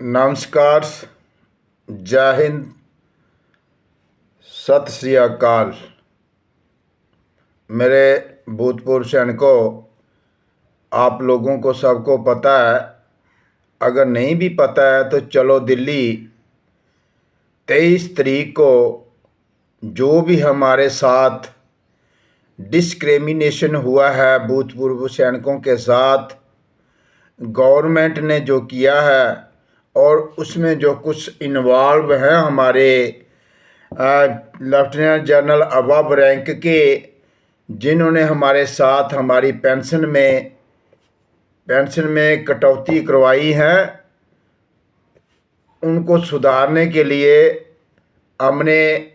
नमस्कार, जय हिंद, सत श्री अकाल। मेरे भूतपूर्व सैनिकों, आप लोगों को सबको पता है, अगर नहीं भी पता है तो चलो दिल्ली 23 तारीख को जो भी हमारे साथ डिस्क्रिमिनेशन हुआ है भूतपूर्व सैनिकों के साथ, गवर्नमेंट ने जो किया है और उसमें जो कुछ इन्वॉल्व हैं हमारे लेफ्टिनेंट जनरल अबव रैंक के, जिन्होंने हमारे साथ हमारी पेंशन में कटौती करवाई है, उनको सुधारने के लिए हमने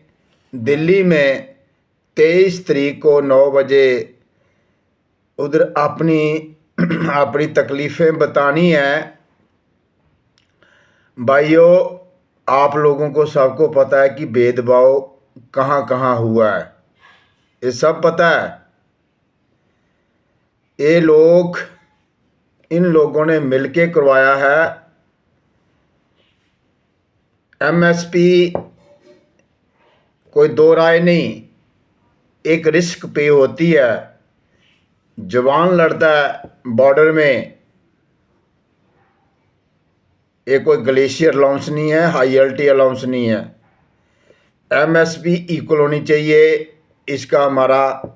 दिल्ली में 23 तारीख को 9 बजे उधर अपनी तकलीफ़ें बतानी है। भाइयों, आप लोगों को सबको पता है कि भेदभाव कहाँ कहाँ हुआ है, ये सब पता है। इन लोगों ने मिलके करवाया है। एमएसपी कोई दो राय नहीं, एक रिस्क पे होती है। जवान लड़ता है बॉर्डर में, ये कोई ग्लेशियर अलाउंस नहीं है, हाई एल्टी अलाउंस नहीं है। एमएसपी इक्वल होनी चाहिए, इसका हमारा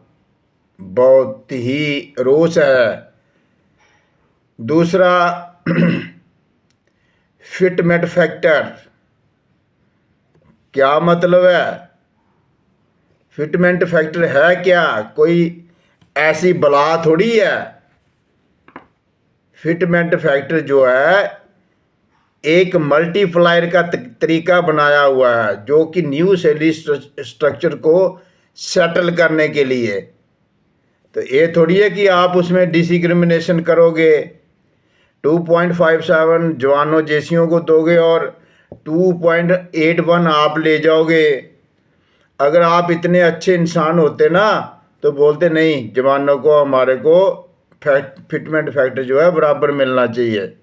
बहुत ही रोष है। दूसरा, फिटमेंट फैक्टर क्या मतलब है? फिटमेंट फैक्टर है क्या? कोई ऐसी बला थोड़ी है। फिटमेंट फैक्टर जो है एक मल्टीप्लायर का तरीका बनाया हुआ है, जो कि न्यू सैलरी स्ट्रक्चर को सेटल करने के लिए। तो ये थोड़ी है कि आप उसमें डिस्क्रिमिनेशन करोगे, 2.57 जवानों जेसीओं को दोगे और 2.81 आप ले जाओगे। अगर आप इतने अच्छे इंसान होते ना तो बोलते नहीं, जवानों को हमारे को फिटमेंट फैक्टर जो है बराबर मिलना चाहिए।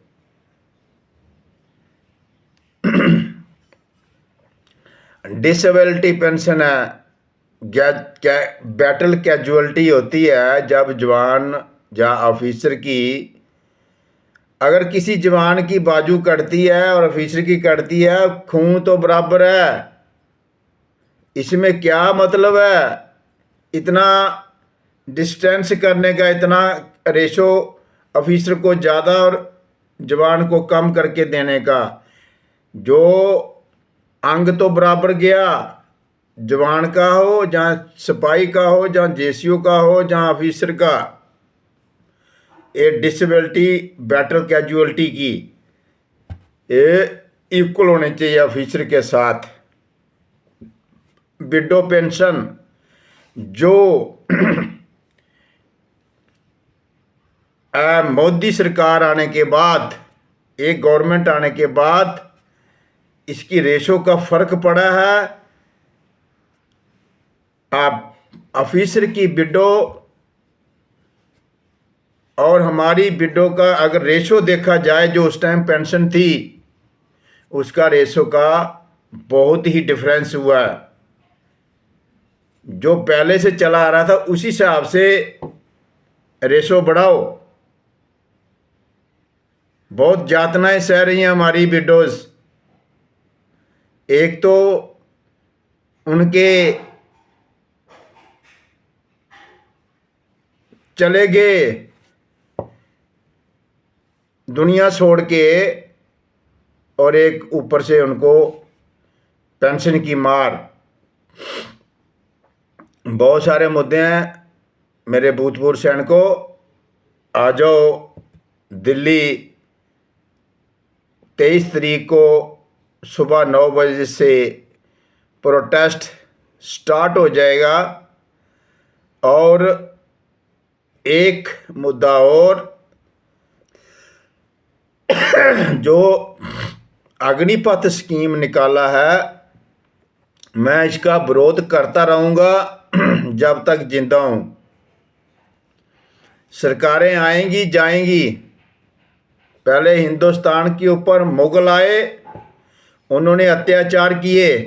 डिसेबिलिटी पेंशन है, बैटल कैजुअलिटी होती है जब जवान या ऑफिसर की, अगर किसी जवान की बाजू कटती है और ऑफिसर की कटती है, खून तो बराबर है। इसमें क्या मतलब है इतना डिस्टेंस करने का, इतना रेशो ऑफिसर को ज़्यादा और जवान को कम करके देने का? जो अंग तो बराबर गया, जवान का हो, जहाँ सिपाही का हो, जहाँ जेसीओ का हो, जहाँ ऑफिसर का। ये डिसेबिलिटी बैटल कैजुअलिटी की ये इक्वल होने चाहिए ऑफिसर के साथ। विडो पेंशन जो मोदी सरकार आने के बाद, एक गवर्नमेंट आने के बाद इसकी रेशो का फर्क पड़ा है। आप ऑफिसर की विडो और हमारी विडो का अगर रेशो देखा जाए, जो उस टाइम पेंशन थी उसका रेशो का बहुत ही डिफरेंस हुआ है। जो पहले से चला आ रहा था उसी हिसाब से रेशो बढ़ाओ। बहुत यातनाएं सह रही हैं हमारी विडोज। एक तो उनके चले गए दुनिया छोड़ के, और एक ऊपर से उनको पेंशन की मार। बहुत सारे मुद्दे हैं मेरे भूतपूर्व सैनिकों, आ जाओ दिल्ली 23 तारीख को सुबह 9 बजे से प्रोटेस्ट स्टार्ट हो जाएगा। और एक मुद्दा और, जो अग्निपथ स्कीम निकाला है, मैं इसका विरोध करता रहूँगा जब तक जिंदा हूँ। सरकारें आएंगी जाएंगी, पहले हिंदुस्तान के ऊपर मुगल आए, उन्होंने अत्याचार किए,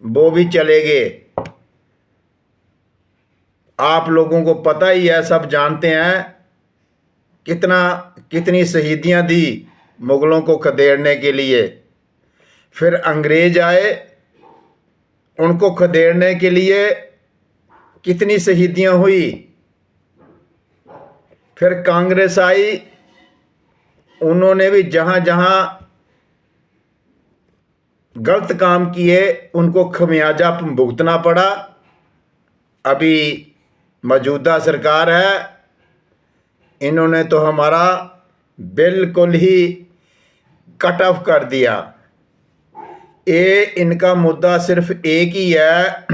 वो भी चले गए। आप लोगों को पता ही है, सब जानते हैं कितनी शहीदियां दी मुगलों को खदेड़ने के लिए। फिर अंग्रेज आए, उनको खदेड़ने के लिए कितनी शहीदियां हुई। फिर कांग्रेस आई, उन्होंने भी जहां जहां गलत काम किए उनको खमियाजा भुगतना पड़ा। अभी मौजूदा सरकार है, इन्होंने तो हमारा बिल्कुल ही कट ऑफ कर दिया। ये इनका मुद्दा सिर्फ एक ही है,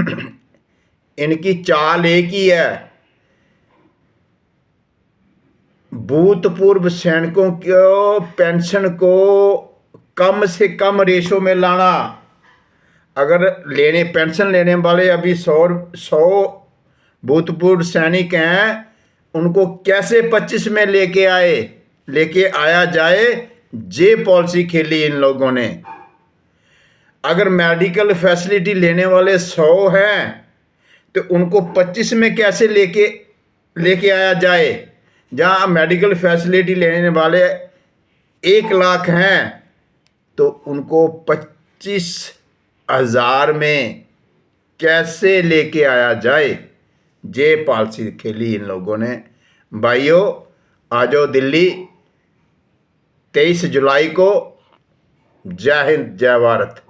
इनकी चाल एक ही है, भूतपूर्व सैनिकों को पेंशन को कम से कम रेशो में लाना। अगर पेंशन लेने वाले अभी 100 भूतपूर्व सैनिक हैं, उनको कैसे 25 में लेके आया जाए, ये पॉलिसी खेली इन लोगों ने। अगर मेडिकल फैसिलिटी लेने वाले 100 हैं तो उनको 25 में कैसे लेके आया जाए। जहां मेडिकल फैसिलिटी लेने वाले 1 लाख हैं तो उनको 25,000 में कैसे लेके आया जाए। ये पॉलिसी खेली इन लोगों ने। भाइयों, आ जाओ दिल्ली 23 जुलाई को। जय हिंद, जय भारत।